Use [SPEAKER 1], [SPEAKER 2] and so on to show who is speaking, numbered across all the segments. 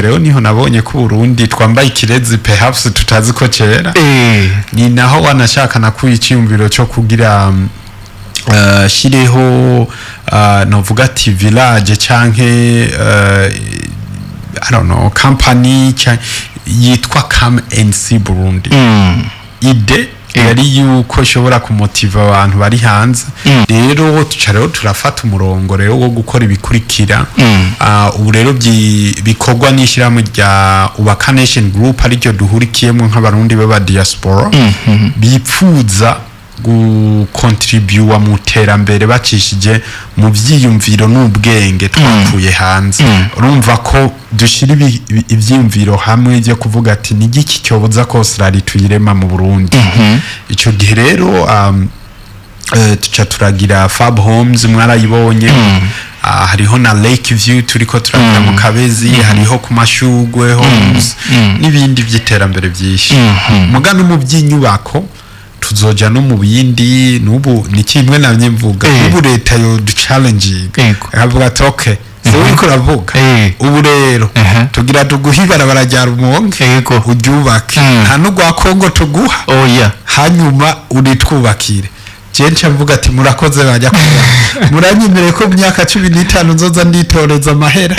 [SPEAKER 1] gihe rero niho nabonye ko Burundi twambaye ikirezi perhaps tutazi ko cera ni naho wanashaka nakuyiciyumviro cyo kugira shireho novuga ati village canke I don't know company yitwa Come and See Burundi. Ide yari yuko shobora kumotiva abantu bari hanze rero tucarero turafata umurongo rero wo gukora ibikurikira ubu rero bikorwa n'ishyirahamwe rya Ubaka Nation Group ariryo duhurikiyemo nk'abarundi baba diaspora bipfuza gukontribua mu terambere bacishije mu vyiyumviro n'ubwenge twakuye hanze. Urumva ko dushira ivyiyumviro hamwe byo kuvuga ati ni giki cyoboza ko Australia tuyirema mu Burundi. Ico gihe rero tuca turagira Fab Homes mwarayibonye, hariho na Lake View turiko turagira mu Kabezi, hariho ku Mashugwe Homes n'ibindi vy'iterambere byinshi. Mugano mu by'inyubako tuzoja no mu bindi nubu ni kimwe namye mvuga ubu leta yo du challenge akavuga ati okay uriko uravuga ubu rero tugira tuguhibara barajyara umonke uryubake nta n'ugwa Kongo tuguha hanyuma uritwubakire jencha mvuga ati murakoze bajya muranyemereye ko myaka 15 nzoza nditoreza amahera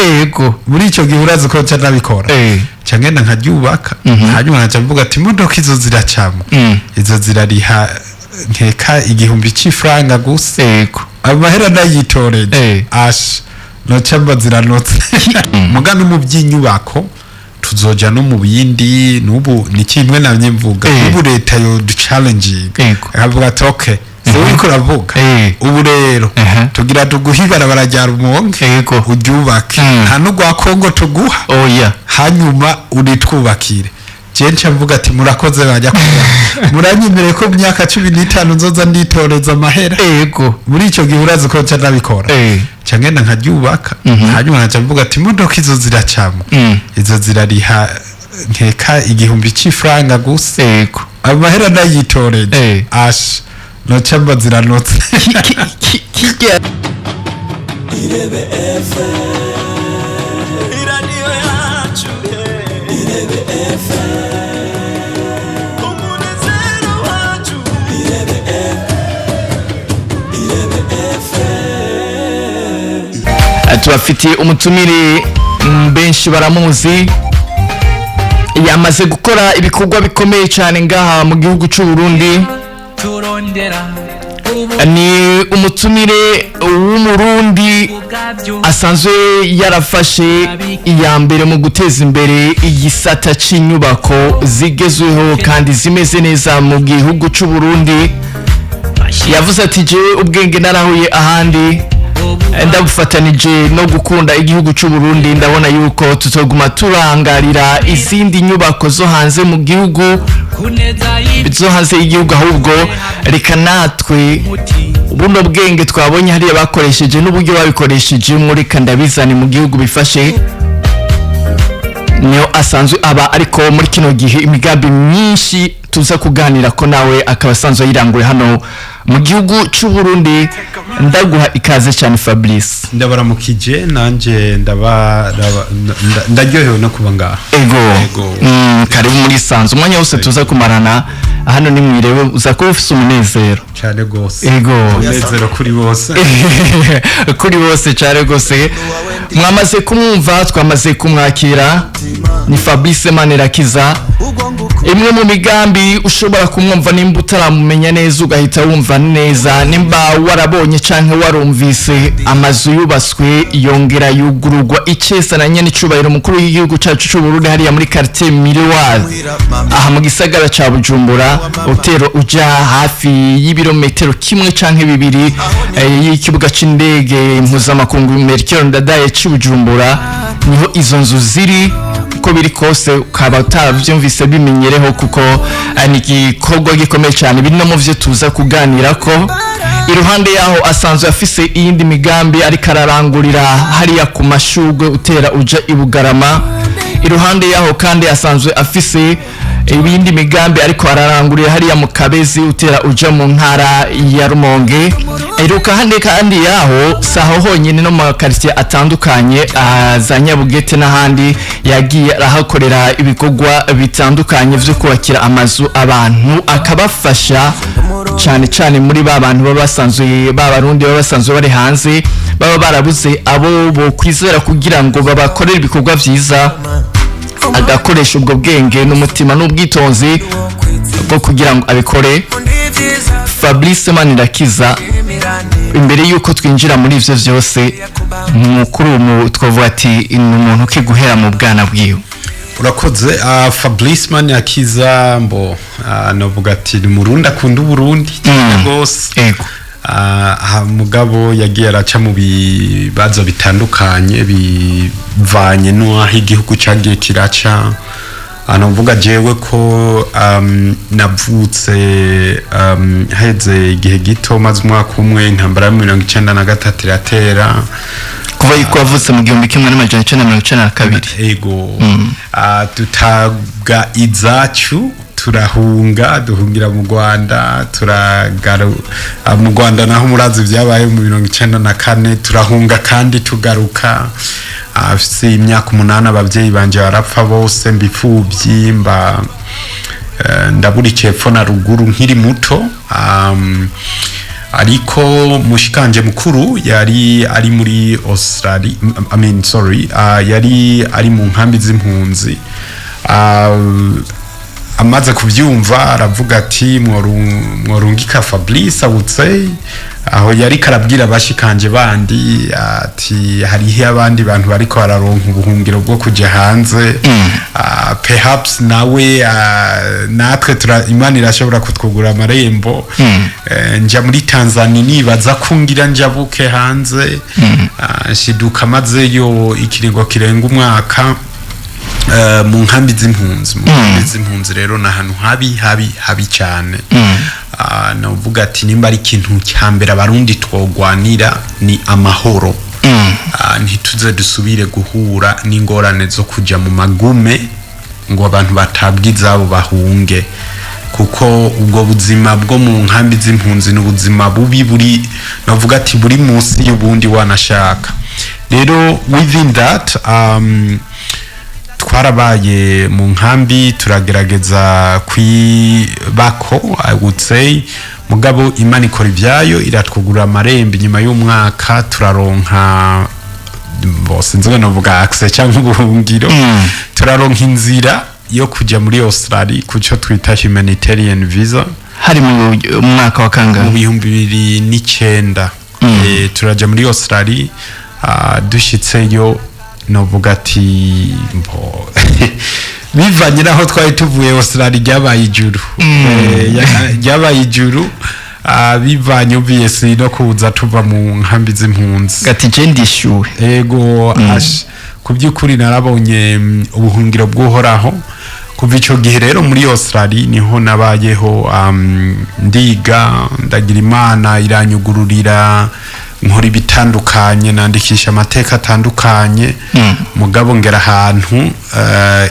[SPEAKER 1] muri ico gihe urazi ko nca nabikora cyangenda nkaryubaka hanyuma nca mvuga ati imodoka izo ziracamo izo zirariha nkeka igihumbi c'ifranga gusa amahera ndayitoreje ash nocamba ziranotse mugano mu by'inyubako tuzoja no mu bindi nubu ni kimwe namye mvuga ubu leta yo du challenge akavuga ati okay uriko uravuga ubu rero tugira tuguhibara barajyara umonke uryubake nta n'ugwa Kongo tuguha hanyuma uritwubakire jencha mvuga ati murakoze bajya muranyemereye ko myaka 15 nzoza nditoreza amahera muri ico gihe urazi ko nca nabikora cyangenda nkaryubaka hanyuma nca mvuga ati imodoka izo ziracamo izo zirariha nkeka igihumbi c'ifranga gusa amahera ndayitoreje ash nocamba ziranotse IREBE FM iradiyo yacu IREBE FM umunezero wacu IREBE FM tubafitiye umutumire benshi baramuzi yamaze gukora ibikorwa bikomeye cyane ngaha mu gihugu cy'u Burundi. Ni umutumire w'umurundi asanzwe yarafashe iya mbere mu guteza imbere igisata c'inyubako zigezweho kandi zimeze neza mu gihugu cy'u Burundi. Yavuze ati je ubwenge narahuye ahandi ndabufatanije no gukunda igihugu cy'u Burundi, ndabona yuko tutoguma turangarira izindi nyubako zo hanze mu gihugu zo hanze y'igihugu, ahubwo reka natwe buno bwenge twabonye hariya bakoresheje n'uburyo babikoresheje muri kandabizani mu gihugu bifashe. Niyo asanzwe aba ariko muri kino gihe imigambi myinshi tuza kuganira ko nawe akaba asanzwe yiranguye hano mu gihugu cy'u Burundi. Ndaguha ikaze cyane Fablice. Ndabaramukije nanje ndaryohewe no kuba ngaha.
[SPEAKER 2] Ego. Karibu muri sanzu umwanya wose tuza kumarana hano ni mwirebe uza ko ufise umunezero
[SPEAKER 1] cyane gose.
[SPEAKER 2] Ego.
[SPEAKER 1] Umunezero kuri bose.
[SPEAKER 2] Kuri bose cyane gose. Mwamaze kumwumva, twamaze kumwakira, ni Fablice MANIRAKIZA. Imwe mu migambi ushobora kumwumva nimba utaramumenya neza ugahita wumva neza, nimba warabonye canke warumvise amazu yubaswe yongera yugururwa icesa na nyene icubahiro mukuru w'igihugu cacu cy'u Burundi hariya muri quartier Miroir aha mu gisagara ca Bujumbura, hotelo uja hafi y'ibirometero kimwe canke bibiri y'ikibuga c'indege mpuzamakungu Mercure Ndadaye ci Bujumbura. Niho izo nzu ziri, uko biri kose ukaba utavyumvise bimenyereho kuko ni igikorwa gikomeye cyane, bino mu vyo tuza kuganira ko. Iruhande yaho asanzwe afise iyindi migambi ariko ararangurira hariya ku Mashugwe utera uja ibugarama. Iruhande yaho kandi asanzwe afise ibindi migambi ariko ararangurira hariya mu Kabezi utera uja mu ntara ya Rumonge. Eruka hande kandi yaho saho honyine no mu quartier atandukanye za Nyabugete n'ahandi yagiye arahakorera ibikorwa bitandukanye vyo kubakira amazu abantu akabafasha cyane muri babantu babasanzwe babarundi babasanzwe bari hanze baba barabuze abo bo kwizera kugira ngo babakorere ibikorwa vyiza agakoresha ubwo bwenge n'umutima n'ubwitonzi bwo kugira ngo abikore. Fablice Manirakiza imbere yuko twinjira muri ivyo vyose mukuru twavuga ati umuntu kiguhera mu bwana bwiwe.
[SPEAKER 1] Urakoze. Fablice Manirakiza mbo navuga ati ni Murundi akunda Uburundi gose.
[SPEAKER 2] Yego.
[SPEAKER 1] Mugabo yagiye araca mu bibazo bitandukanye bivanye no aho igihugu cyagiye kiraca. Anovuga jewe ko navutse heze igihe gito maze umwaka umwe intambara ya 1993 iratera
[SPEAKER 2] kuva yuko wavutse mu 1992.
[SPEAKER 1] Ego. Tutaga izacu turahunga duhungira mu Rwanda mu Rwanda naho murazi byabaye mu 1994 turahunga kandi tugaruka. Afise imyaka 8 abavyeyi banje barapfa bose mbifuvyi ndaburikiye epfo na ruguru nkiri muto. Ariko mushikanje mukuru yari ari muri Australia yari ari mu nkambi z'impunzi. Amaze kuvyumva aravuga ati mworungika Fablice abutse aho yari karabwira bashikanje bandi ati hariho abandi bantu bariko bararonka ubuhungiro bwo kuja hanze. Perhaps nawe natwe Imana irashobora kutwugura amarembo. Nja muri Tanzania nibaza kungira njabuke hanze. Shiduka mazeyo ikiringo kirenga umwaka mu nkambi z'impunzi rero na hanu habi cyane. Navuga ati nimba ari ikintu cyambere abarundi twogwanira ni amahoro. Ntituze dusubire guhura n'ingorane zo kuja mu magume ngo abantu batabwiza abo bahunge, kuko ubwo buzima bwo mu nkambi z'impunzi n'ubuzima bubi buri navuga ati buri munsi y'ubundi wanashaka. Rero within that twarabaye mu nkambi turagerageza kwibako I would say. Mugabo Imana ikora ivyayo iratwugura amarembo nyuma y'umwaka turaronka bose nzoga navuga access cyangwa ubuhungiro. Turaronka inzira yo kuja muri Australia kuco twita humanitarian visa
[SPEAKER 2] hari mu mwaka wa kangahe
[SPEAKER 1] mu 2009. Turaja muri Australia. Dushitseyo navuga ati bivanye naho twari tuvuye Australia ryabaye ijuru. Bivanye obviously no kuza tuva mu nkambi z'impunzi
[SPEAKER 2] gati je ndishuwe.
[SPEAKER 1] Ego. Kubyukuri narabonye ubuhungiro bw'uhoraho kuva ico gihe. Rero muri Australia niho nabayeho ndiga ndagira Imana iranyugururira nkora ibitandukanye nandikisha amateka atandukanye. Mugabo ngera ahantu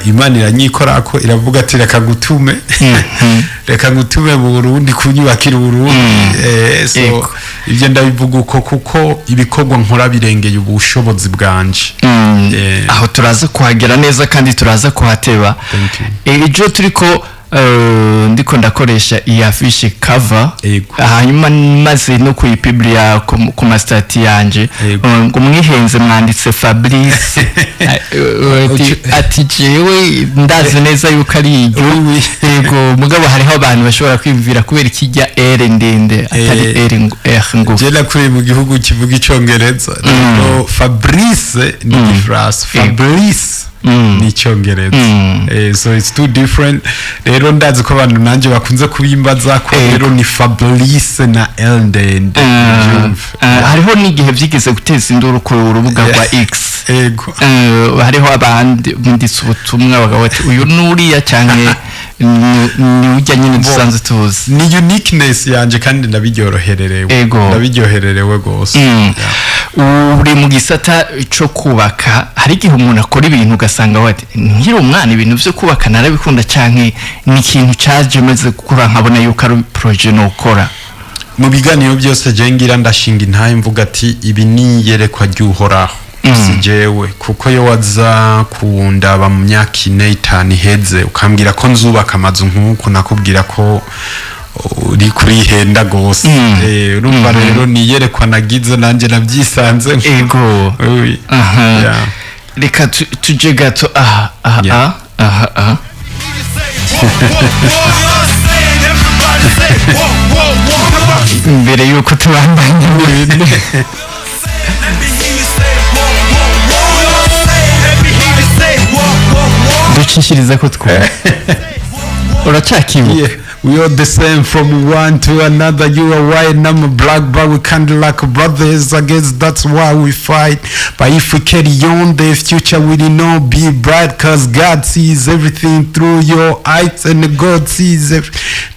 [SPEAKER 1] Imana iranyikora ko iravuga ati reka gutume mu Burundi kunyubakira Burundi. So ivyo ndabivuga uko kuko ibikorwa nkora birengeye ubushobozi bwanje.
[SPEAKER 2] Aho turaza kuhagera neza kandi turaza kuhateba. Ejo turiko ndiko ndakoresha iyi affiche cover hanyuma maze no kuyipublia ku mastati yanje ngo mwihenze mwanditse Fablice ati jewe ndazi neza yuko ari iryo. Yego mugabo hariho abantu bashobora kwimvira kubera ikijya R ndende atari R ngo
[SPEAKER 1] jela kuri mu gihugu kivuga icongereza. No Fabrice ni phrase Fabrice ni cyongereza. So it's too different. Rero ndazi ko abantu nanje bakunze kubimbaza ko rero ni Fablice na L ndende.
[SPEAKER 2] Hariho n'igihe byigeze guteza induru ku rubuga rwa X.
[SPEAKER 1] Ego.
[SPEAKER 2] Hariho abandi binditse ubutumwa bagawati uyu nuriya cyane ni ujya nyine dusanze tuzi.
[SPEAKER 1] Ni uniqueness yanje kandi ndabiryohererewe gose.
[SPEAKER 2] Uri mu gisata cyo kubaka hari igihe umuntu akora ibintu ugasanga wati nkiri umwana ibintu byo kubaka narabikunda cyane ni ikintu cyaje maze gukura nkabona yuko ari projet no ukora.
[SPEAKER 1] mu biganiro byose je ngira ndashinga intaye mvuga ati ibi ni yerekwa ry'uhoraho sijewe kuko yo waza kundaba mu myaka 4-5 iheze ukambwira ko nzubaka amazu nk'uko nakubwira ko uri kurihenda gose urumva rero ni yerekwa nagize nanje nabyisanze
[SPEAKER 2] ego reka tuje gato mbere yuko tubandanya ibintu ducishiriza ko twumva uracyakibuka.
[SPEAKER 1] We are the same from one to another. You are white and I'm a black, but we can't like brothers. I guess that's why we fight. But if we carry on, the future will not be bright. Cause God sees everything through your eyes, and God sees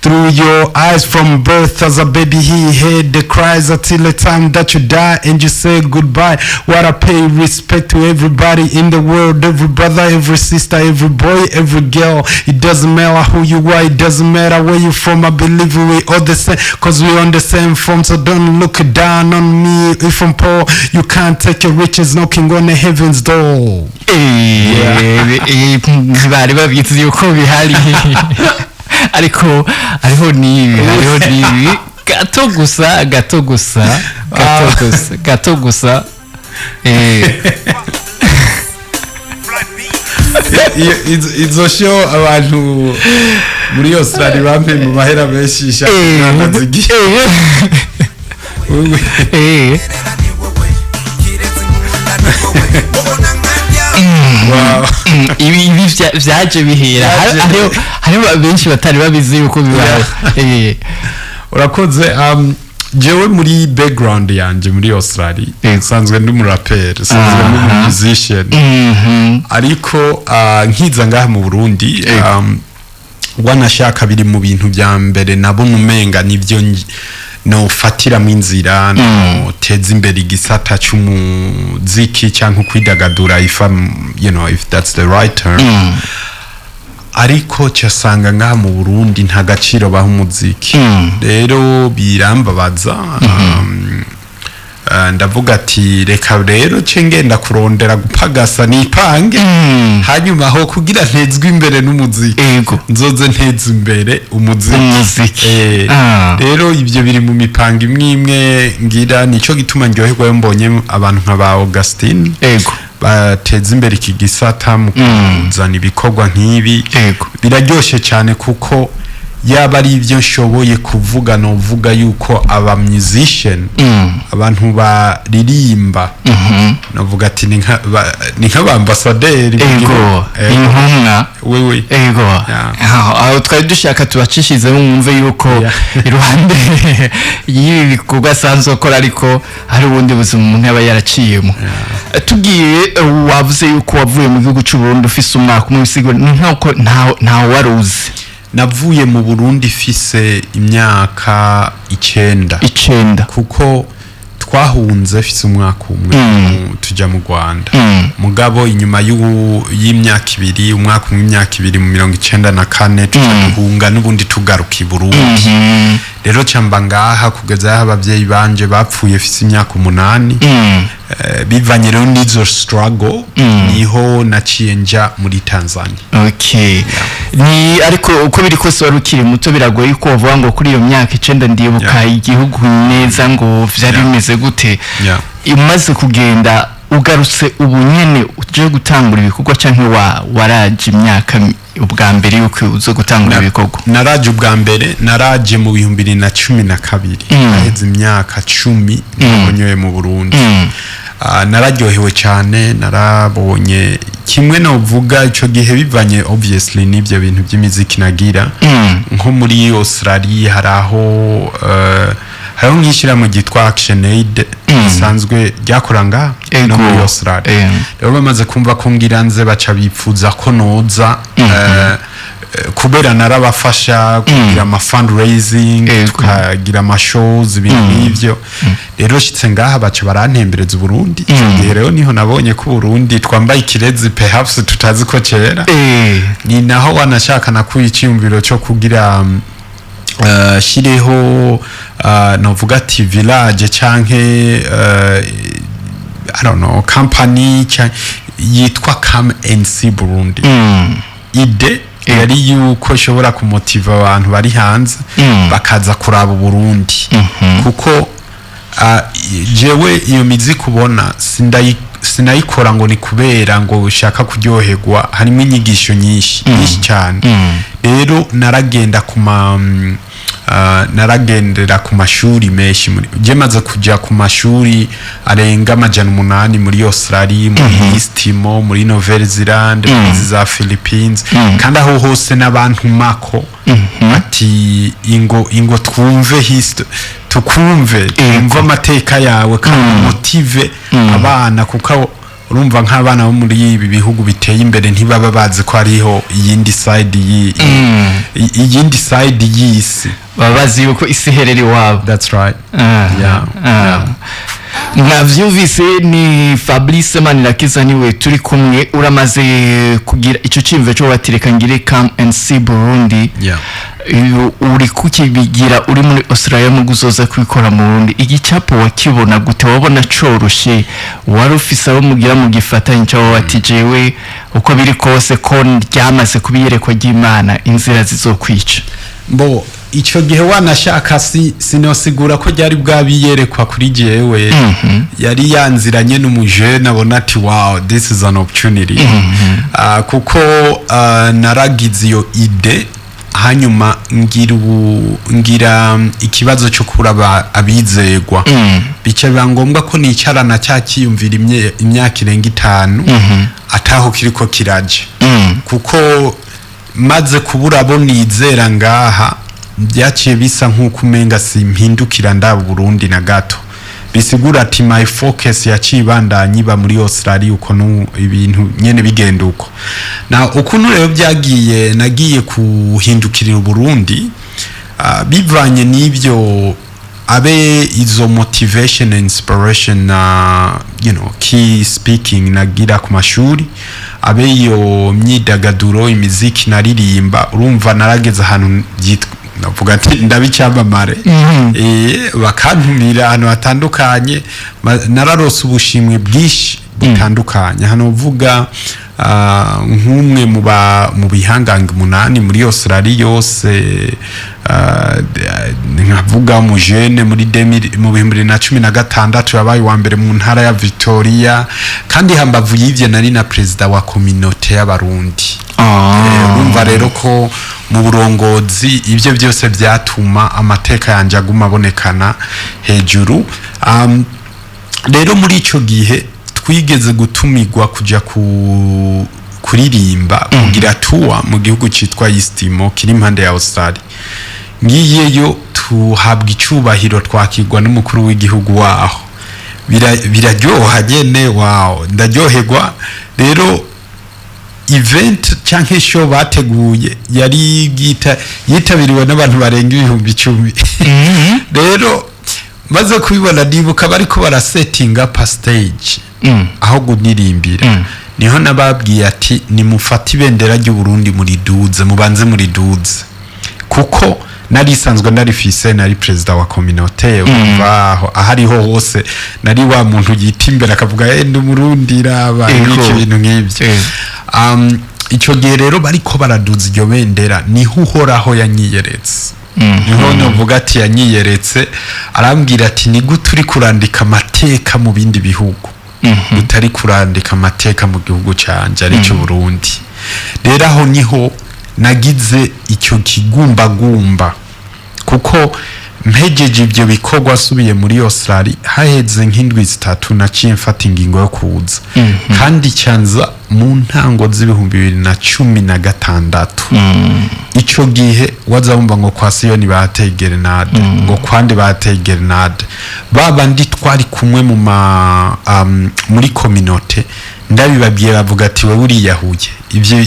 [SPEAKER 1] through your eyes. From birth as a baby, He heard the cries until the time that you die and you say goodbye. What I pay respect to everybody in the world, every brother, every sister, every boy, every girl. It doesn't matter who you are, it doesn't matter where you from. I believe we all the same, cause we on the same form. So don't look down on me if I'm poor. You can't take your riches knocking on the heaven's door.
[SPEAKER 2] Bari babyitse yuko bihari ariko ariho ni gato gusa
[SPEAKER 1] izo show abantu muri Australia bampe mu mahera benshi shaka bataziga
[SPEAKER 2] ibi vyaje bihera hariho benshi batari babizi yuko bibaye.
[SPEAKER 1] Urakoze. Jewe muri background yanje muri Australia sanzwe ndi mu rapper, sanzwe mu musician, ariko nkiza ngaha mu Burundi wanashaka biri mu bintu bya mbere nabona umenga nivyo no fatira mu inzira no teza imbere igisata cy'umuziki cyangwa kwidagadura if that's the right term. Ariko cyasanga ngaha mu Burundi nta gaciro baho umuziki, rero birambabaza. Ndavuga ati reka rero ngenda kurondera gupagasa nipange, hanyuma ho kugira ntezwe imbere n'umuziki nzoze nteze imbere umuziki. Rero ibyo biri mu mipanga imwe ngira nico gituma ndyoherwa mbonye abantu nk'aba Augustine bateza imbere iki gisata mu kuzana ibikorwa nk'ibi. Biraryoshe cyane kuko yaba ari ibyo nshoboye kuvuga no vuga yuko aba musician abantu baririmba navuga ati ni nk'abambasaderi
[SPEAKER 2] intumwa wewe aho twari dushaka tubacishize mwumve yuko iruhande y'ibi bikorwa sanzwe ukora ariko hari ubundi buzima umuntu yaba yaraciyemo. Tugiye wavuze yuko wavuye mu gihugu cy'u Burundi ufise umwaka umwe bisigo nta waruzi.
[SPEAKER 1] Navuye mu Burundi fise imyaka 9 kuko twahunze fise umwaka umwe tujya mu Rwanda. Mugabo inyuma y'imyaka 2 umwaka umwe imyaka 2 mu 1994 tuhunga n'ubundi tugaruka i Burundi. Rero cyamba ngaha kugeza abavyeyi banje bapfuye fise imyaka 8 bivanye rero n'izo struggle niho naciye nja muri Tanzania. Ni ariko uko biri kose warukiri muto biragoye ko uvuga ngo kuri iyo myaka 9 ndibuka igihugu neza ngo vyari bimeze gute. Imaze kugenda ugarutse ubu nyene uje gutangura ibikorwa canke waraje imyaka ubwa mbere yuko uzo gutangura ibikorwa? Naraje ubwa mbere, naraje mu 2012 aheze imyaka 10 nabonyoye mu Burundi. Nararyohewe cyane, narabonye kimwe no vuga ico gihe bivanye obviously n'ibyo bintu by'imiziki nagira nko muri Australia haraho nkishira mu gitwa Action Aid sanzwe ryakoranga no muri Australia. Rero bamaze kumva ko ngiranze baca bipfuza ko noza kubera narabafasha kugira ama fundraising tukagira ama shows ibintu nk'ivyo. Rero shitse ngaha baca barantembereza Burundi. Rero niho nabonye ko Burundi twambaye ikirezi perhaps tutazi ko kera. Ni naho wanashaka nakuye icyumviro cyo kugira shireho novuga ati village canke I don't know company yitwa Q.Asiatique Burundi. Ide yari yuko shobora kumotiva abantu bari hanze bakaza kuraba Burundi kuko jewe iyo mizi kubona sinayikora ngo ni kubera ngo ushaka kuryoherwa, harimo inyigisho nyinshi cyane. Rero naragendera ku mashuri menshi je maze kujya ku mashuri arenga 800 muri Australia, muri Istimo, muri Nouvelle Zelande, muri za Philippines, kandi aho hose n'abantu mako ati ingo twumve tukumve umva amateka yawe kandi motive abana, kuko urumva nk'abana bo muri ibi bihugu biteye imbere ntibaba bazi ko ariho iyindi side y'isi,
[SPEAKER 2] baba bazi yuko isi hereri wabo.
[SPEAKER 1] That's right.
[SPEAKER 2] Mwavyumvise ni Fablice Manirakiza niwe turi kumwe. Uramaze kugira ico cimve cyo batireka ngire Q.Asiatique Burundi. Uri kukibigira uri muri Australia mu guzoza kwikora mu Burundi. Igicapo wakibona gute? Wabona coroshe? Wari ufise abo mugira mu gifatanye cyo wati jewe uko biri kose ko ryamaze kubiyerekwa ry'Imana inzira zizokwica?
[SPEAKER 1] Bo ico gihe wanashaka sinosigura ko ryari bwabiyerekwa kuri jewe. Yari yanziranye n'umujene abona ati wow, this is an opportunity. Kuko naragize iyo ide, hanyuma ngira ikibazo cyo kuraba abizegwa. Bica birangombwa ko nicarana cyakiyumvira imyaka irenga 5 ataho kiriko kiraje. Kuko maze kubura abo nizera ngaha byaciye bisa nk'uko umenga simpindukira ndaba Burundi na gato. Bisigura ati my focus yacibandanye ba muri Australia uko ibintu nyene bigenda uko. Na ukuntu rero byagiye nagiye kuhindukirira Burundi bivanye n'ibyo abe izo motivation and inspiration na key speaking nagira ku mashuri, abe iyo myidagaduro imiziki naririmba. Urumva narageze ahantu navuga ati ndabicamamare. Bakantumira ahantu hatandukanye, nararose ubushimwe bwishi butandukanye. Hano uvuga nk'umwe mu bihangange 8 muri Australia yose, nkavuga umujene muri 2016 yabaye wa mbere mu ntara ya Victoria, kandi hambavu yivye nari na president wa communauté y'abarundi. Urumva rero ko mu burongozi ibyo byose byatuma amateka yanje aguma abonekana hejuru. Rero muri ico gihe twigeze gutumigwa kuja kuririmba kugira tour mu gihugu citwa Istimo kiri impande ya Australia. Ngiyeyo tuhabwa icubahiro twakirwa n'umukuru w'igihugu waho. Biraryoha nyene, wow, ndaryoherwa. Rero event canke show bateguye yari yitabiriwe n'abantu barenga 10,000. Rero maze kubibona ndibuka bariko barasettinga pa stage aho gunirimbira. Niho nababwiye ati nimufata ibendera ry'u Burundi muri duze, mubanze muri duze, kuko nari sanzwe narifise, nari president wa communauté. Umvaho ahariho hose nari wa muntu yitimbera akavuga ndi Murundi raba ibintu nk'ibyo. Ico gihe rero bariko baraduza iryo bendera niho uhoraho yanyiyeretse. Niho novuga ati yanyiyeretse, arambwira ati ni gute uri kurandika amateka mu bindi bihugu utari kurandika amateka mu gihugu canje arico Burundi. Rero aho niho nagize icyo kigumbagumba, kuko mpejeje ibyo bikorwa asubiye muri Australia haheze nk'indwi 3 naciye mfata ingingo yo kuza. Kandi cyanza mu ntango z'2016. Ico gihe wazabumva ngo kwa Siyoni bateye grenade, ngo kwande bateye grenade, babandi twari kumwe mu muri communauté. Ndabibabwiye bavuga ati we uriyahuye ibyo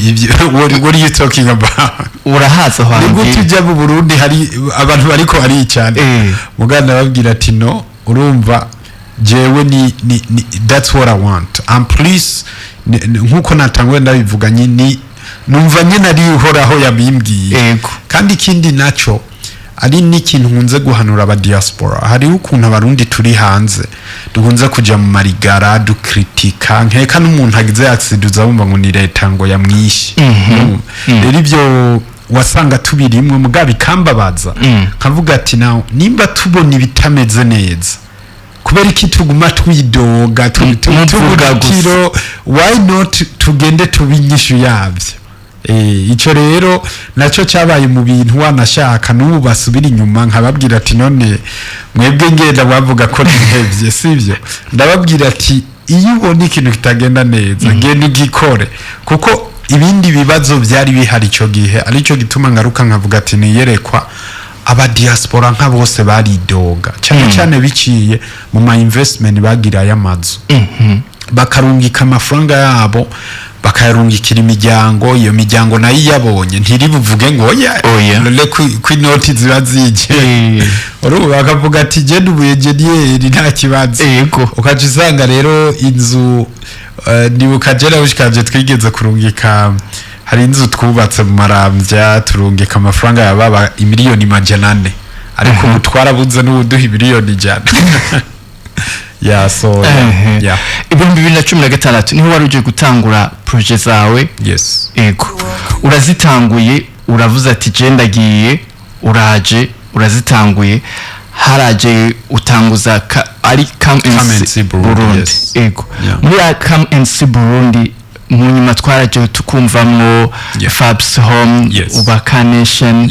[SPEAKER 1] what are you talking about?
[SPEAKER 2] Urahaza hanze
[SPEAKER 1] ngo tujya mu Burundi hari abantu bariko hari cyane. Muganda babwira ati no, urumva jewe ni that's what I want. And please nkuko natangwe ndabivuga nyini numva nyine ari uhoraho yabimbwiye. Kandi ikindi naco ari n'ikintu nkunze guhanura aba diaspora. Hari ukuntu abarundi turi hanze dukunze kuja mu marigara dukritika nkeka n'umuntu agize accident bumva ngo ni leta ngo yamwishe. Rero ivyo wasanga tubirimwe mugabe kambabaza kavuga ati naho nimba tubona ibitameze neza kubera iki tuguma twidoga tuvuga kiro why not tugende tubinyishu yavyo. Ico rero naco cyabaye mu bintu wanashaka n'ubu basubira inyuma nkababwira ati none mwebwe ngenda bavuga ko ntihevye sivyo. Ndababwira ati iyo ubona ikintu kitagenda neza genda ugikore kuko ibindi bibazo byari bihari ico gihe arico gituma ngaruka nkavuga ati niyerekwa aba diaspora nka bose baridoga cyane cyane biciye mu ma investment bagira y'amazu bakarungika amafaranga yabo bakayarungikira imiryango. Iyo miryango nayo yabonye ntiri buvuge ngo oya kwinoti ziba zije urubu bakavuga ati je dubuye jedieri nta kibazo ukaje usanga rero inzu nibuka jera ushikaje twigeze kurungika hari inzu twubatse mu Marambya turungika amafaranga yababa imiliyoni 400 ariko twarabuze n'ubuduha miliyoni 100. So yeah.
[SPEAKER 2] Ibihumbi 2016 niho wari uje gutangura projet zawe.
[SPEAKER 1] Yes.
[SPEAKER 2] Urazitanguye uravuze ati je ndagiye uraje urazitanguye haraje utanguza ari Come and See Burundi. Muri Come and See Burundi mu nyuma twaraje tukumvamwo Fabs Home ubaka Nation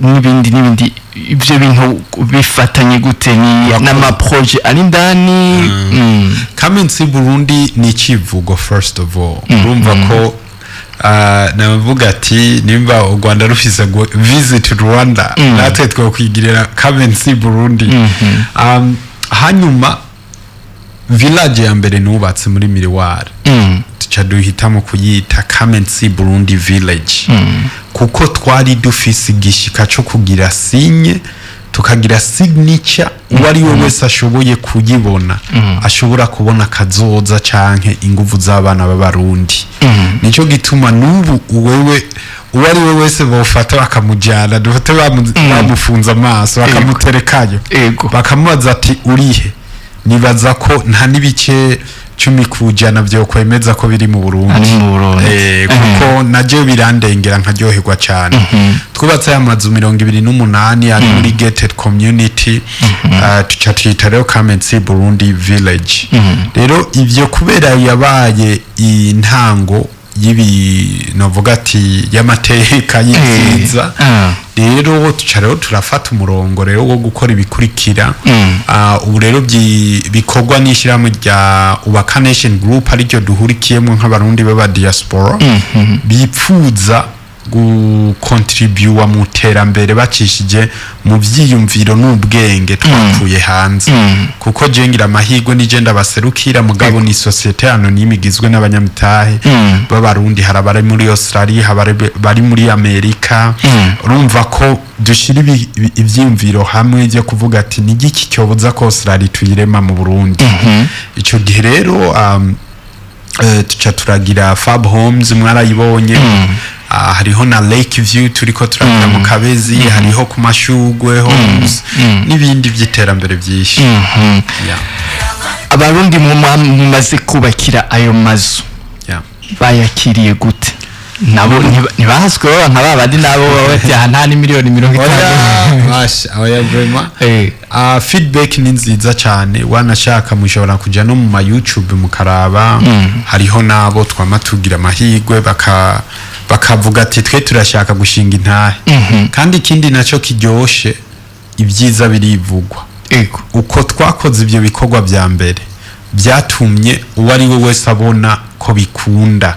[SPEAKER 2] n'ibindi ibyo bintu bifatanye gute n'ama projet ari ndani.
[SPEAKER 1] Come and See Burundi ni kivugo first of all urumva ko navuga ati nimba u Rwanda rufise visit Rwanda natwe twakwigirira Come and See Burundi. Hanyuma village ya mbere nubatse muri Miriwari tuca duhitamo kuyita Come and See Burundi village kuko twari dufise igishika cyo kugira sinye tukagira signature uwari we wese ashoboye kuyibona ashobora kubona kazoza canke inguvu z'abana b'abarundi. Nico gituma nubu wewe uwari we wese bofata bakamujyana dufate bamufunza amaso bakamuterekayo bakamubaza ati urihe nibaza ko nta nibice 10 kujana byo kwemeza ko biri mu Burundi kuko naje birandengera nkaryoherwa cyane. Twubatse amazu 28 ari muri gated community tuca twita rero Come and See Burundi village. Rero ivyo kubera yabaye intango yibi novuga ati y'amateka y'inziza rero tucarero turafata umurongo rero wo gukora ibikurikira. Ubu rero bikorwa n'ishyirahamwe rya ubaka Nation Group aricyo duhurikiyemo nk'abarundi b'aba diaspora bipfuza gukontribuwa mu terambere bacishije mu vyiyumviro n'ubwenge twakuye hanze kuko jengira amahirwe nije ndabaserukira mugabo ni societe anonyme igizwe n'abanyamitahe b'abarundi harabari muri Australia bari muri Amerika. Urumva ko dushira ivyiyumviro hamwe byo kuvuga ati ni giki cyobuza ko Australia tuyirema mu Burundi. Ico gihe rero tuca turagira Fab Homes mwarayibonye. Hariho na Lake View turiko turagira mu Kabezi hariho ku Mashugwe Homes n'ibindi by'iterambere byinshi.
[SPEAKER 2] Abarundi mumaze kubakira ayo mazu bayakiriye gute? Nabo ntibahaswe nk'abandi nabo bati nta ni miliyoni 50.
[SPEAKER 1] Oya vraiment feedback ni nziza cyane wanashaka mushobora kuja no mu YouTube mukaraba hariho nabo twamatugira amahirwe bakavuga ati twe turashaka gushinga intahe kandi ikindi naco kiryoshe ibyiza birivugwa uko twakoze ibyo bikorwa bya mbere byatumye uwari we wese abona ko bikunda.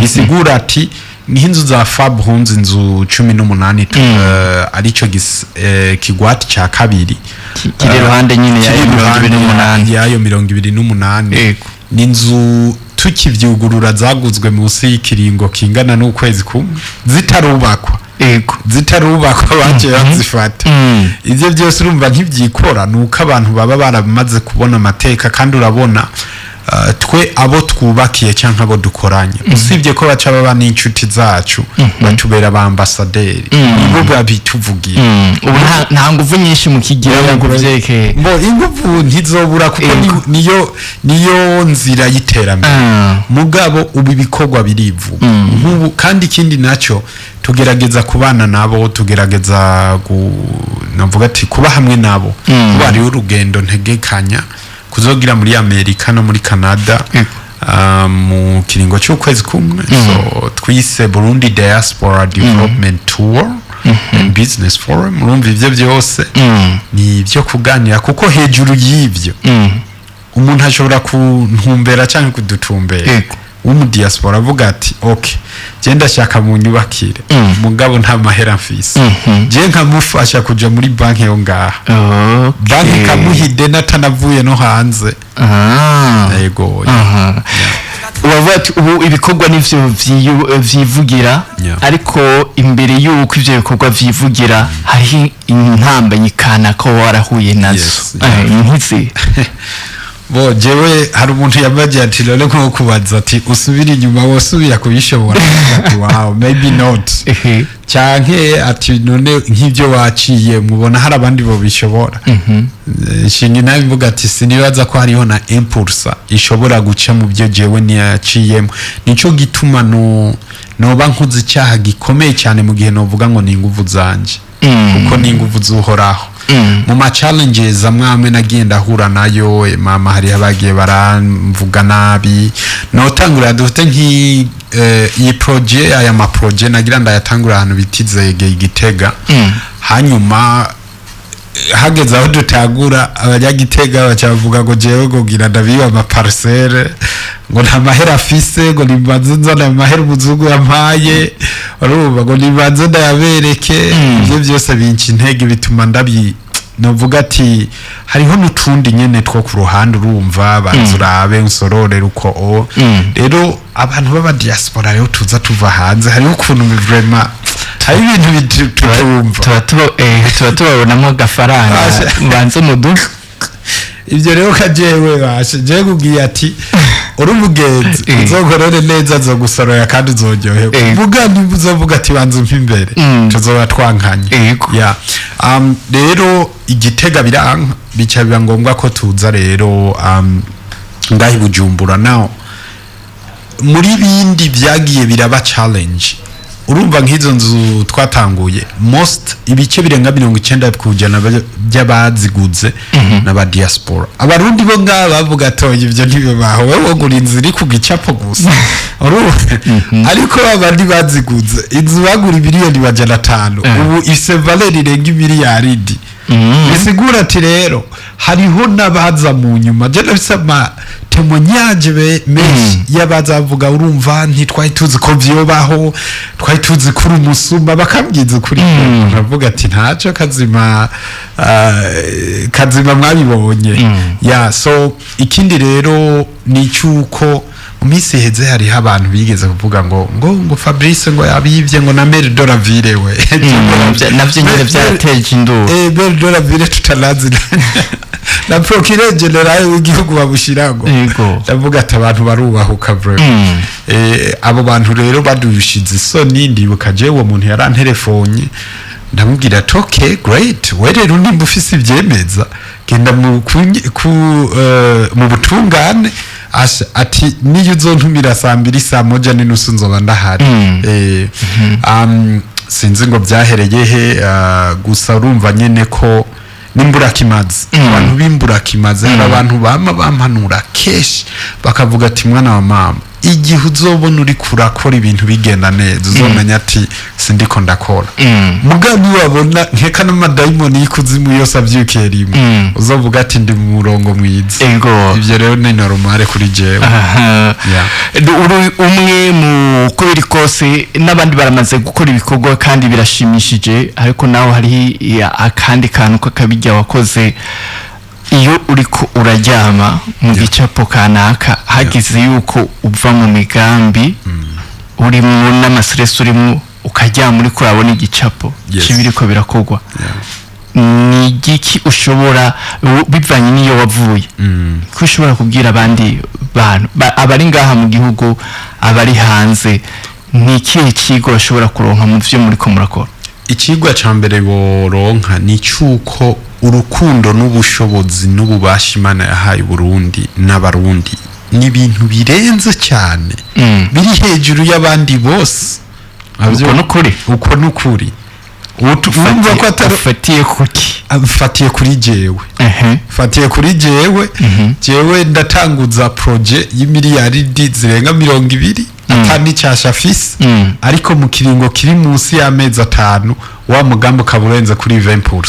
[SPEAKER 1] Bisigura ati nk'inzu za Fab Homes inzu 18 arico kigwati ca kabiri
[SPEAKER 2] kiri ruhande nyine
[SPEAKER 1] yayo 28 n'inzu tukivyugurura zaguzwe munsi y'ikiringo kingana n'ukwezi kumwe zitarubakwa baje bazifata. Ivyo byose urumva ntivyikora nuko abantu baba baramaze kubona amateka kandi urabona twe abo twubakiye cyangwa abo dukoranye usibye ko baca baba n'inshuti zacu batubera ba ambassadeur nibo babituvugira
[SPEAKER 2] ubu nta nguvu nyinshi mu kigira ngo byeke
[SPEAKER 1] ngo inguvu ntizobura kuko niyo nzira y'iterambere mugabo ubu bikorwa birivu nk'ubu kandi ikindi nacyo tugerageza kubana nabo tugerageza navuga ati kuba hamwe nabo bari urugendo ntegekanya kuzogira muri Amerika no muri Canada mu kiringo cy'ukwezi kumwe so twise Burundi Diaspora Development Tour and Business Forum urumva ivyo byose ni byo kuganira kuko hejuru y'ivyo umuntu ashobora kuntumbera cyangwa kudutumbera mu diaspora avuga ati okay genda shaka mu nyubakire mugabo nta mahera mfise je nkamufasha kuja muri banki yo ngaha banki kamuhide natanavuye no hanze yego
[SPEAKER 2] wavati ubu ibikorwa nivyo vyivugira ariko imbere y'uko ivyo bikorwa vyivugira hari intambanye kana ko warahuye nazo nkizi
[SPEAKER 1] bo jewe hari umuntu yabaje ati none nko kubaza ati usubira inyuma wosubira kubishobora ati wow maybe not cyanke ati none nk'ivyo waciye mubona hari abandi bo bishobora shingi nabi mvuga ati sinibaza ko hariho na impulsa ishobora guca mu byo jewe niyaciyemo nico gituma no bankuze cyaha gikomeye cyane mu gihe novuga ngo ni inguvu zanje kuko ni inguvu zuhoraho mu ma challenges amwe nagenda hura nayo mama hari abagiye baramvuga nabi notangura dufite nk'i iyi project aya ma project nagira ndayatangura ahantu bitizege igitega hanyuma hageze aho dutagura abanyagitega bacavuga ngo jewe ngo gira ndabiba ama parcelle ngo nta mahera afise ngo nibanze nzana amahera umuzungu yampaye urumva ngo nibanze ndayabereke ibyo byose binci intege bituma novuga ati hariho n'utundi nyene two ku ruhande urumva banzurabe unsorore ruko rero abantu baba diaspora rero tuza tuva hanze hariho ukuntu vraiment hari ibintu bitumva
[SPEAKER 2] tuba tubabonamo gafaranga mbanze mudu
[SPEAKER 1] ibyo rero kajewe bashe je kugiye ati urumugenzi uzogorore neza zo gusoroya kandi uzoryoherwa vuga nibuzovuga ati banze mpimbere tuzoba twankanye ya rero igitega biranka bica biba ngombwa ko tuza rero ngahi Bujumbura naho muri bindi byagiye biraba challenge urumva nk'izo nzu twatanguye ibice birenga 90 kujana by'abaziguze n'aba diaspora abarundi bo ngaba bavuga toye ivyo ntibe baho wewe gura inzu iri ku gicapo gusa ariko abandi baziguze inzu bagura miliyoni 500 ubu ise valeri irenga miliyaridi bisigura ati rero hariho nabaza mu nyuma je nabisama temonyaje menshi yabazavuga urumva ntitwaye tuzi ko vyobaho twaye tuzi kuri umusumba bakambyiza kuri navuga ati ntaco kazima mwabibonye ya so ikindi rero ni cyuko umisi heze hari abantu bigeze kuvuga ngo Fabrice ngo yabivye ngo na Numero de la ville we
[SPEAKER 2] navyo nyine byarateje induru
[SPEAKER 1] Numero de la ville tutanazi na procureur general w'igihugu babushirago ndavuga ati abantu barubahuka bro abo bantu rero badushize isoni ndibuka je uwo muntu yarantelefone ndamubwira ati okay great we rero nimba ufise ivyemeza genda mu butungane ati niyo uzontumira saa 2:01 nzoba ndahari sinzi ngo byahereye he gusa urumva nyene ko nimburakimaze abantu bimburakimaze abantu bampanura keshi bakavuga ati mwana wa mama igihe uzobona uri kurakora ibintu bigenda neza uzomenya ati sindiko ndakora mugabi wabona nkeka n'amadayimoni y'ikuzimu yose avyukiye rimwe uzovuga ati ndi mu murongo mwiza ivyo rero ni normal kuri jewe
[SPEAKER 2] umwe mu ko biri kose n'abandi baramaze gukora ibikorwa kandi birashimishije ariko naho hari akandi kantu kakabijya wakoze iyo uriko uraryama mu gicapo kanaka hagize yuko uva mu migambi uri mu n'amastress urimo ukajya muri kurabona igicapo kibiriko birakogwa ni giki ushobora bivanye niyo wavuye ko ushobora kubwira abandi bantu abari ngaha mu gihugu abari hanze n'ikihe kigo bashobora kuronka mu vyo muri ko murakora?
[SPEAKER 1] Ikigwa ca mbere boronka ni cyuko urukundo n'ubushobozi n'ububasha Imana yahaye Burundi n'abarundi ni ibintu birenze cyane biri hejuru y'abandi bose. Uko nukuri utumva ko
[SPEAKER 2] atafatiye kuki
[SPEAKER 1] afatiye kuri jewe fatiye kuri jewe ndatanguza projet y'imiliyaridi zirenga 200 atani cyasha fisi ariko mu kiringo kiri munsi y'amezi 5 wa mugambo kaburenze kuri 20%.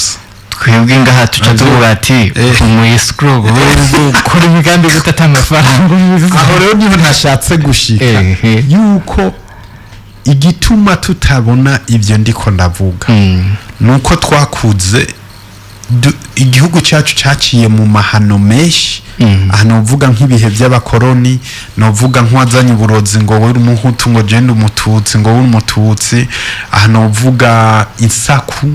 [SPEAKER 2] Twebwe ngaha tuca tuvuga ati mu escrow kuri imigambi gutata amafaranga
[SPEAKER 1] aho rero niho nashatse gushika yuko igituma tutabona ivyo ndiko ndavuga nuko twakuze igihugu cyacu cyaciye mu mahano menshi hano uvuga nk'ibihe by'abakoroni no vuga nkwazanye uburozi ngo we umuhutu ngo genda umututsi ngo we umututsi hano uvuga insaku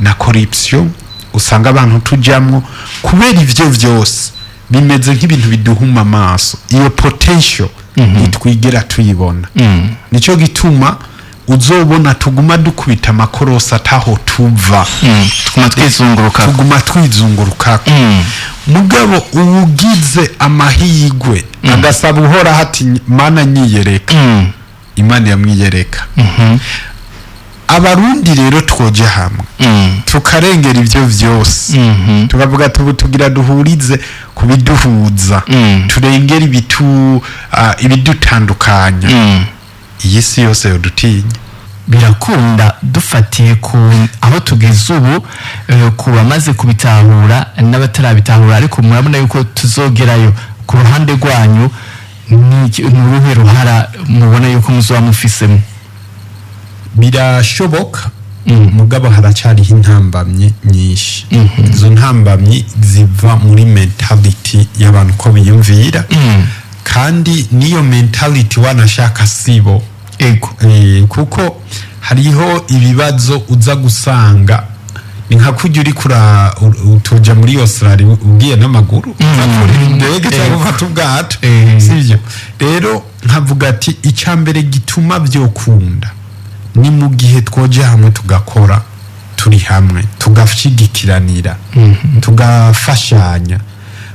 [SPEAKER 1] na corruption usanga abantu tujamwo kubera ivyo vyose bimeze nk'ibintu biduhuma amaso iyo potential nitwigera tuyibona nico gituma uzobona tuguma dukubita amakorosa ataho tuva tuguma twizunguruka mugabo ubugize amahigwe agasaba uhora hati Mana nyiyereka Imana yamwiyereka abarundi rero twoje hamwe tukarengera ivyo vyose tukavuga tugira duhurize kubiduhuza turengera ibidutandukanya iyi si yose yodutinya
[SPEAKER 2] birakunda dufatiye ku aho tugeze ubu ku bamaze kubitahura n'abatarabitahura ariko murabona yuko tuzogerayo ku ruhande rwanyu n'uruhe ruhara mubona yuko muzoba mufisemo?
[SPEAKER 1] Birashoboka mugabo haracyariho intambamye nyinshi izo ntambamye ziva muri mentality y'abantu ko biyumvira kandi niyo mentality wanashaka sibo kuko hariho ibibazo uza gusanga ni nka kujya uri utuja muri Australia ugiye n'amaguru ukakurira indege cyangwa ufata ubwato sivyo rero nkavuga ati icyambere gituma byokunda ni mu gihe twoje hamwe tugakora turi hamwe tugashigikiranira tugafashanya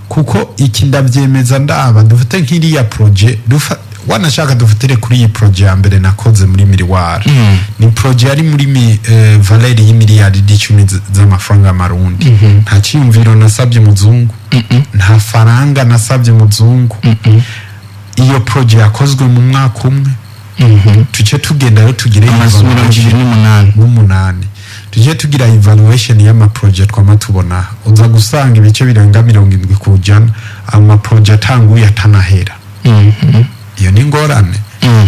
[SPEAKER 1] kuko iki ndavyemeza ndaba dufite nk'iriya projet wanashaka dufatire kuri iyi projet ya mbere nakoze muri Miroir ni projet yari muri valeri y'imiliyaridi 10 z'amafaranga marundi nta cyumviro nasabye muzungu nta faranga nasabye muzungu iyo projet yakozwe mu mwaka umwe tuce tugenda rero tugire n'umunani tuje tugira evaluation y'ama project kwa matubona uza gusanga ibice birenga 70 kujana ama project tangu yatanahera iyo ni ngorane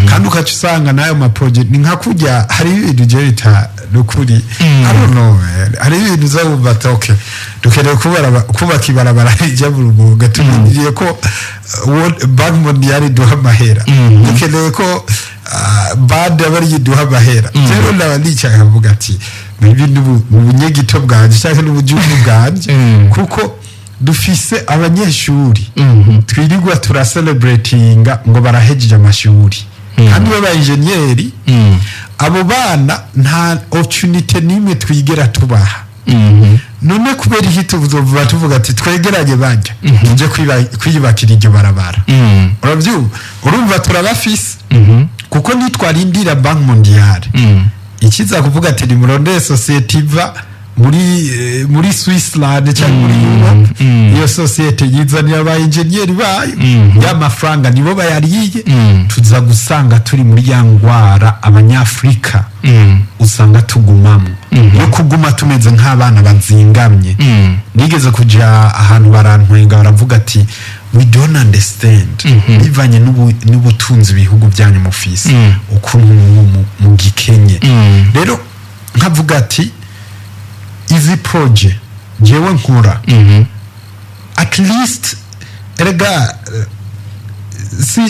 [SPEAKER 1] kandi ukacusanga nayo ma project ni nka kujya hari ibintu je bita nukuri I don't know hari ibintu uzabata okay dukeneye kubaka ibarabara rija mu gatumiriye ko Bank Mondial duha mahera dukeneye ko bade bari duha mahera rero ndabandica kavuga ati ibintu bunyegito bwanje cyangwa n'ubujuju bwanje kuko dufise abanyeshuri twirirwa turacelebratinga ngo barahejeje amashuri kandi baba engineeri abo bana nta opportunity nimwe twigera tubaha none kubera iki tuvuga ati twegeranye bajya tuje kwiyubakira iryo barabara urumva turabafise kuko nitwarindira Bank Mondial ikiza kuvuga ati nimurondeye society iva muri Switzerland cyangwa muri Europe iyo society yizaniye aba engineer bayo y'amafaranga nibo bayariye tuza gusanga turi muri ya ngwara abanyafrika usanga tugumamo no kuguma tumeze nk'abana bazingamye nigeze kuja ahantu barantwenga baravuga ati we don't understand bivanye n'ubutunzi bihugu byanyu mufisi ukuntu mu gikenye rero nkavuga ati izi project jewe nkora at least erega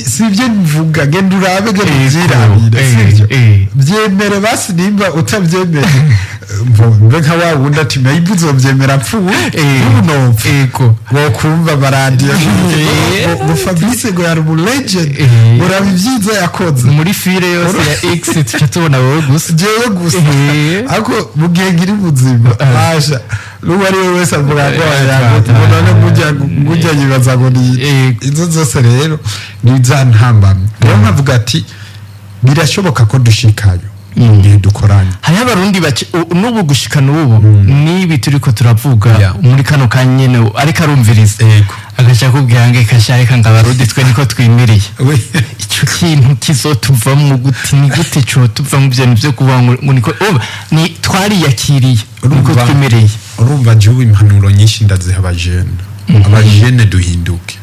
[SPEAKER 1] si byo mvuga genda urabe genda uzirabire sivyo byemere basi nimba utabyemere mbe nka wa wundi ati maybe uzovyemera pfuwe unopfa
[SPEAKER 2] ego
[SPEAKER 1] wokumva baradiyo ngo Fabrice ngo yari legend uraba ivyiza yakoze
[SPEAKER 2] muri file yose ya X tuca tubona wowe gusa
[SPEAKER 1] jewe gusa ako mugihe ngiri buzima asha n'uwo ari we wese avuga ngo none ngujya yibaza ngo ni izo zose rero ni za ntambamye rero nkavuga ati birashoboka ko dushikayo ngiye dukoranye
[SPEAKER 2] hariho abarundi n'ubu gushika n'ubu nibi turiko turavuga muri kano kanyene ariko arumviriza agaca kubwira ngo kashareka ngo abarundi twe niko twimiriye ico kintu kizotuvamwo guti ni gute cyo tuva mu byo nivyo kuvuga ngo niko ni twariyakiriye niko twimiriye
[SPEAKER 1] urumva juwe impanuro nyinshi ndaziha abajene duhinduke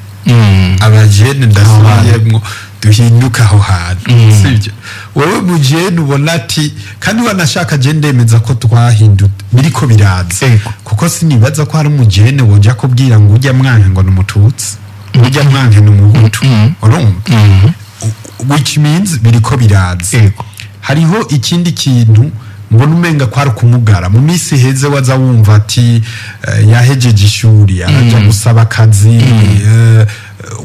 [SPEAKER 1] abajene ndasubiyemwo duhinduka aho hantu sivyo wowe mujene ubona ati kandi wanashaka je ndemeza ko twahindutse biriko biraza kuko sinibaza ko hari umujene woja kubwira ngo ujya mwanka ngo numututsi ujya mwanka numuhutu urumva which means biriko biraza hariho ikindi kintu mbona umenga kwari kumugara mu misi heze waza wumva ati yahejeje ishuri araja gusaba akazi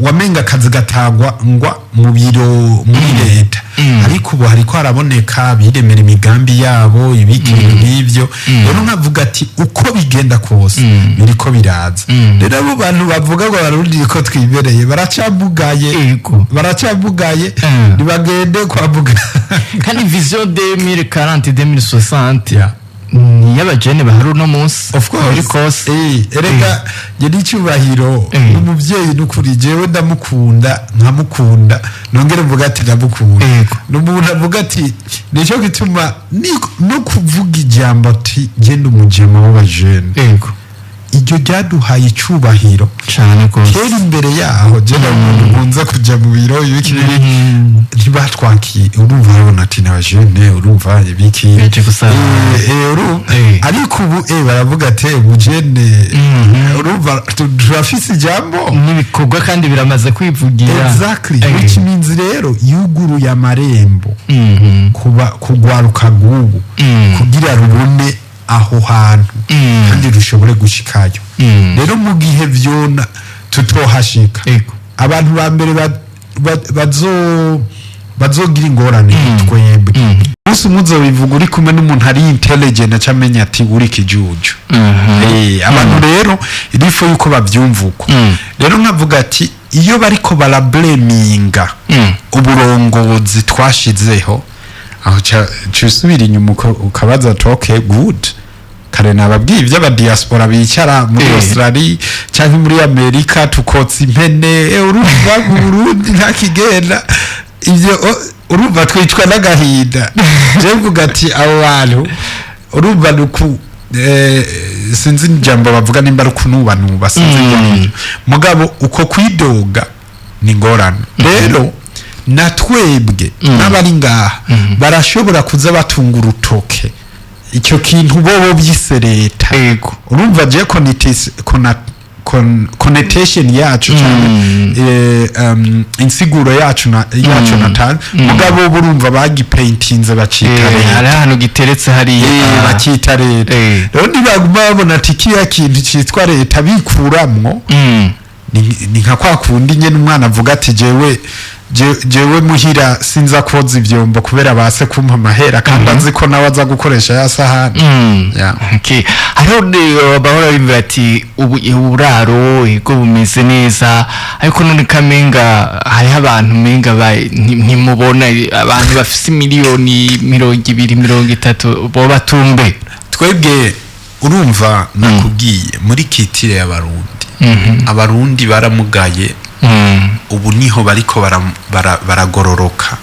[SPEAKER 1] wamenga akazi gatagwa ngwa mu biro muri leta ariko ubu hariko haraboneka biremera imigambi yabo ibiki n'ivyo rero nkavuga ati uko bigenda kose biriko biraza rero abo bantu bavuga ngo barundi ko twibereye baracyabugaye nibagende kwavuga
[SPEAKER 2] kandi vision 2040 2060 ni y'abajene bahari no munsi
[SPEAKER 1] of course erega yari icyubahiro umuvyeyi n'ukuri jewe ndamukunda nkamukunda nongere mvuga ati ndamukunda n'umuntu avuga ati nico gituma no kuvuga ijambo ati genda umujema w'abajene iryo ryaduhaye icyubahiro
[SPEAKER 2] cyane rwose
[SPEAKER 1] kera imbere yaho je n'umuntu nkunze kuja mu biro ibiki ntibatwakiye urumva babona ati n'abajene urumva ibiki ariko ubu baravuga ati umujene urumva turafise ijambo
[SPEAKER 2] n'ibikorwa kandi biramaze kwivugira
[SPEAKER 1] exactly which means rero yuguruye amarembo kugwaruka gubu kugira rubone aho hantu kandi rushobore gushikayo rero mu gihe vyona tutohashika abantu ba mbere bazogira ingorane twebwe umunsi muzo bivuga uri kumwe n'umuntu ari intelligent acamenya ati uri kijuju abantu rero irifo yuko bavyumva uko rero nkavuga ati iyo bariko barablaminga uburongozi twashizeho aho cyusubira inyuma ukabaza okay good kare nababwiye ivy'aba diaspora bicara muri Australia cyangwa muri Amerika tukotsa impene urumva Burundi ntakigenda ivyo urumva twicwa n'agahinda je mvuga ati abo bantu urumva nuku sinzi njambo bavuga nimba rukunubanuba sinzi njambo mugabo uko kwidoga ni ngorane rero natwebwe n'abari ngaha barashobora kuza batunga urutoke icyo kintu bobo byise leta urumva je connotation yacu cyane insiguro yacu natanga mugabo burumva bagipaintinze bacita
[SPEAKER 2] hari hano giteretse hari
[SPEAKER 1] bacita leta rero nibaguma babona ati kiya kintu cyitwa leta bikuramwo ni nka kwa kundi nyene umwana avuga ati jewe muhira sinza koza ivyombo kubera base kumpa mahera kandi azi ko nawe aza gukoresha ya sahani
[SPEAKER 2] hariho bahora bimva ati uburaro ego bumeze neza ariko none kamenga hariho abantu menga ntimubona abantu bafise miliyoni 200 30 bo batumbe
[SPEAKER 1] twebwe urumva nakubwiye muri kitire y'abarundi abarundi baramugaye ubu niho bariko baragororoka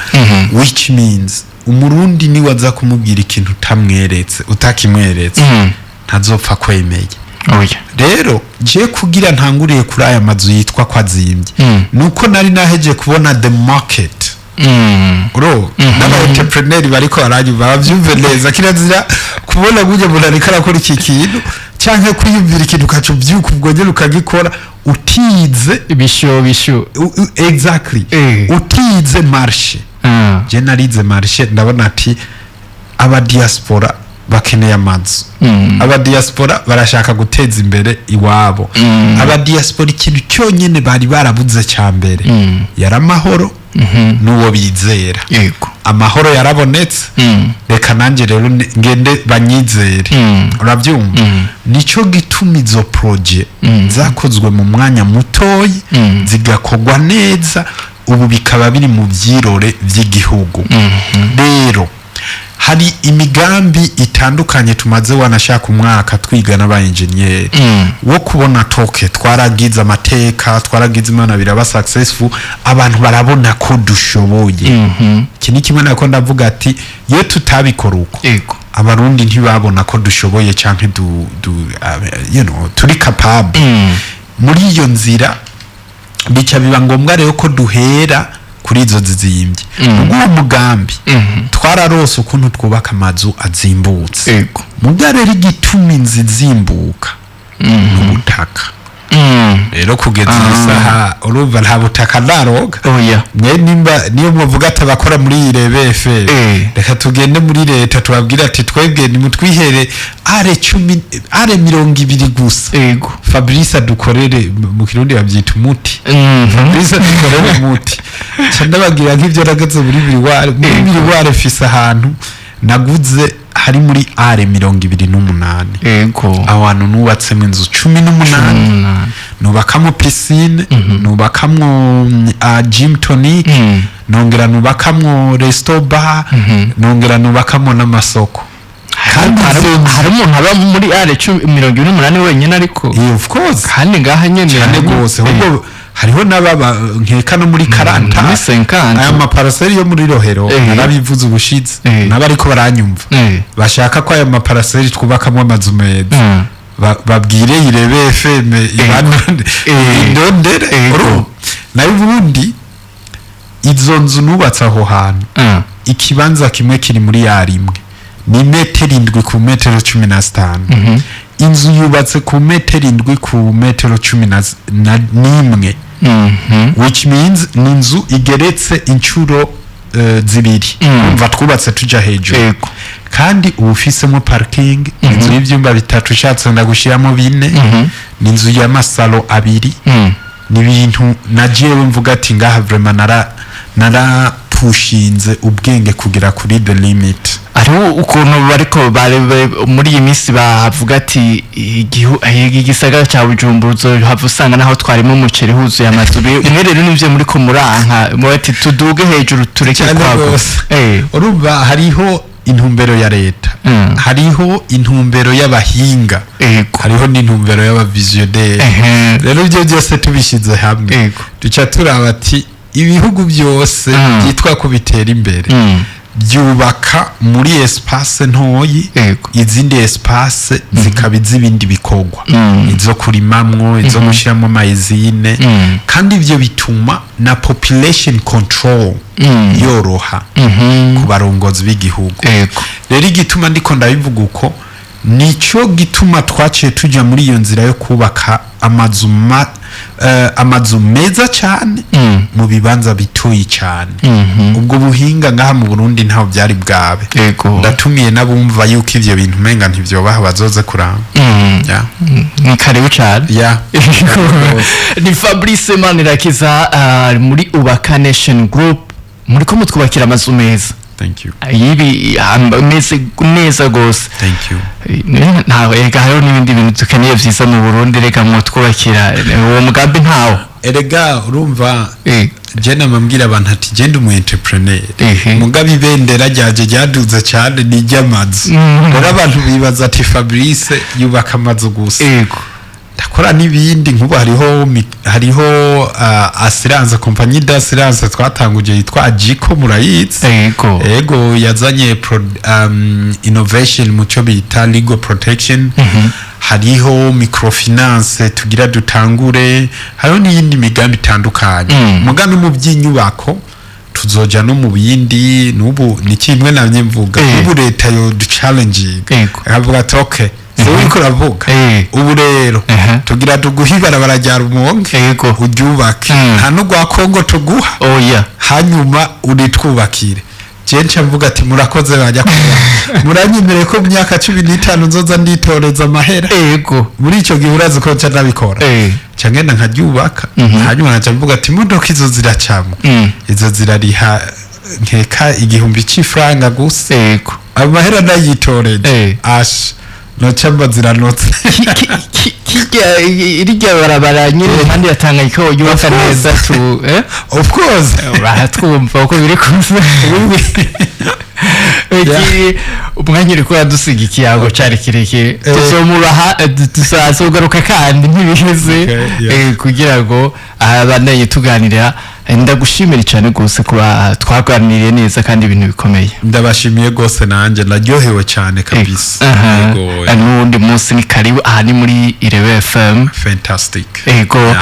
[SPEAKER 1] which means umurundi ni waza kumubwira ikintu utakimweretse ntazopfa kwemeye rero je kugira ntanguriye kuri aya mazu yitwa kwazimbye nuko nari naheje kubona the market n'aba entrepreneur bariko baranyuma bavyumve neza kirazira kubona gujemuntu ariko arakora iki kintu canke kwiyumvira ikintu kacu byuko ubwo nyene ukagikora utize
[SPEAKER 2] bisho
[SPEAKER 1] exactly utize marché je narize marché ndabona ati aba diaspora bakeneye amazu aba diaspora barashaka guteza imbere iwabo aba diaspora ikintu cyonyene bari barabuze cyambere yari amahoro n'uwo bizera
[SPEAKER 2] yego
[SPEAKER 1] amahoro yarabonetse reka nanje rero ngende banyizere urabyumva nico gituma izo projet zakozwe mu mwanya mutoyi zigakogwa neza ubu bikaba biri mu vyirore vy'igihugu rero hari imigambi itandukanye tumaze wanashaka umwaka twiga n'aba engineer wo kubona toke twaragize amateka twaragize imana biraba successful abantu barabona ko dushoboye kini kimwe nako ndavuga ati ye tutabikora uko abarundi ntibabona ko dushoboye canke turi capable muri iyo nzira bica biba ngombwa rero ko duhera kuri izo zizimbye uwo mugambi twararose ukuntu twubaka amazu azimbutse mubya rero igituma inzu zimbuka n'ubutaka rero kugeza isaha urumva nta butaka ndaroga mwe nimba niyo muvuga ati abakora muri IREBE Fm reka tugende muri leta tubabwira ati twebwe nimutwihere are 20 gusa Fabrice dukorere mu kirundi babyita umuti Fabrice dukorere umuti cyandababwira nk'ivyo rageze muri biriware fisa ahantu naguze hari muri are 28 abantu nubatsemo inzu 18 nubakamo piscine nubakamo gym tonic nongera nubakamo resto bar nongera nubakamo n'amasoko
[SPEAKER 2] kandi hari umuntu aba muri are 28 wenyine ariko
[SPEAKER 1] of course
[SPEAKER 2] kandi ngaha nyene
[SPEAKER 1] cyane gose ahubwo hariho n'ababa nkeka no muri 40 aya maparaseri yo muri Rohero narabivuze ubushize n'abariko baranyumva bashaka ko aya maparaseri twubakamo amazu meza babwire IREBE Fm indondere nayo ubundi izo nzu nubatse aho hantu ikibanza kimwe kiri muri yarimwe ni metero 7 ku metero 15 inzu yubatse ku metero 7 ku metero 11 which means ni inzu igeretse inshuro zibiri umva twubatse tuja hejuru kandi ubufisemo parking inzu y'ivyumba bitatu shatse ndagushiramo 4 ni inzu y'amasalo 2 ni bintu najewe mvuga ati ngaha vraiment pushinze ubwenge kugera kuri the limit
[SPEAKER 2] ariho ukuntu bariko muri iyi minsi bavuga ati igisagara cya Bujumbura havusanga naho twarimo umuceri huzuye amazu mwe rero nivyo muri ko muranka ati tuduge hejuru tureke kwago
[SPEAKER 1] urumva hariho intumbero ya leta hariho intumbero y'abahinga hariho n'intumbero y'abavisionnaire rero ibyo byose tubishize hamwe duca turaba ati ibihugu byose byitwa ko bitera imbere byubaka muri espace ntoyi izindi espace zikabiza ibindi bikogwa izo kurimamwo izo gushiramo mayizine kandi ibyo bituma na population control yoroha ku barongozi b'igihugu rero igituma ndiko ndabivuga uko nico gituma twaciye tuja muri iyo nzira yo kubaka amazu meza cyane mu bibanza bitoyi cyane ubwo buhinga ngaha mu Burundi ntaho byari bwabe ndatumiye nabumva yuko ivyo bintu menga ntivyobaha bazoze kuranga
[SPEAKER 2] ni karibu cyane ni Fablice Manirakiza muri Ubaka Nation Group muri ko mutwubakira amazu meza.
[SPEAKER 1] Thank you.
[SPEAKER 2] Yibi neza gose.
[SPEAKER 1] Thank you.
[SPEAKER 2] Nawe ega hariho n'ibindi bintu tukeneye vyiza mu Burundi reka mwotwubakira uwo mugambi ntawo.
[SPEAKER 1] Erega urumva je namambwira abantu ati genda umu entrepreneur mugabe ibendera ryaje ryaduze cyane ni ry'amazu rero abantu bibaza ati Fabrice yubaka amazu gusa ndakora n'ibindi nkuba hariho assurance compagnie d'assurance twatanguje yitwa gica murayizi ego yazanye innovation muco bita legal protection hariho microfinance tugira dutangure hariho n'iyindi migambi itandukanye mugambi mu by'inyubako tuzoja no mu bindi nubu ni kimwe namye mvuga ubu leta yo challenge akavuga ati okay so uriko ravuga ubu rero tugira tuguhibara barajyara umonke uryubake nta no gwa Kongo tuguha hanyuma uritwubakire jencha mvuga ati murakoze bajya kuba muranyemereye ko mu myaka 15 nzoza nditoreza amahera
[SPEAKER 2] yego
[SPEAKER 1] muri ico gihe urazi ko nca nabikora cyangenda nkaryubaka hanyuma nca mvuga ati imodoka izo ziracamo izo zirariha nkeka igihumbi c'ifranga gusa
[SPEAKER 2] yego
[SPEAKER 1] amahera ndayitoreje ash no chamba ziranotse
[SPEAKER 2] irya barabara nyine kandi yatanga iko yubaka neza tu
[SPEAKER 1] of course
[SPEAKER 2] baratwumva uko biri kuza umwanya uri kuba dusiga ikiyago cyari kireke tuzomuraha tuzasogaruka kandi ntibiheze kugira ngo abandanye tuganira ndagushimira cyane gose kuba twaganiriye neza kandi ibintu bikomeye
[SPEAKER 1] ndabashimiye gose nanje naryohewe cyane kabisa
[SPEAKER 2] yego n'undi munsi ni karibu aha ni muri IREBE Fm
[SPEAKER 1] fantastic
[SPEAKER 2] yego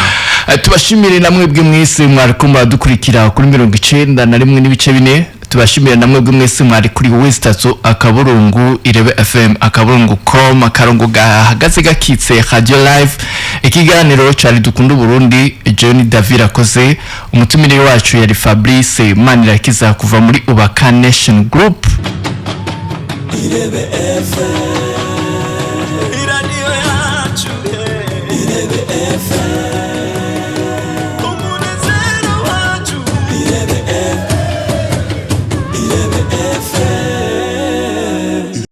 [SPEAKER 2] tubashimire namwe bwe mwese mwari kumva dukurikira kuri 91 n'ibice bine tubashimira namwe bwe mwese mwari kuri Westatu akaburungu IREBE FM akaburungu.com akarongo gahagaze gakitse radio live ikiganiro cyari dukunda Burundi John David akoze umutumire wacu yari Fablice MANIRAKIZA kuva muri Ubaka Nation Group IREBE FM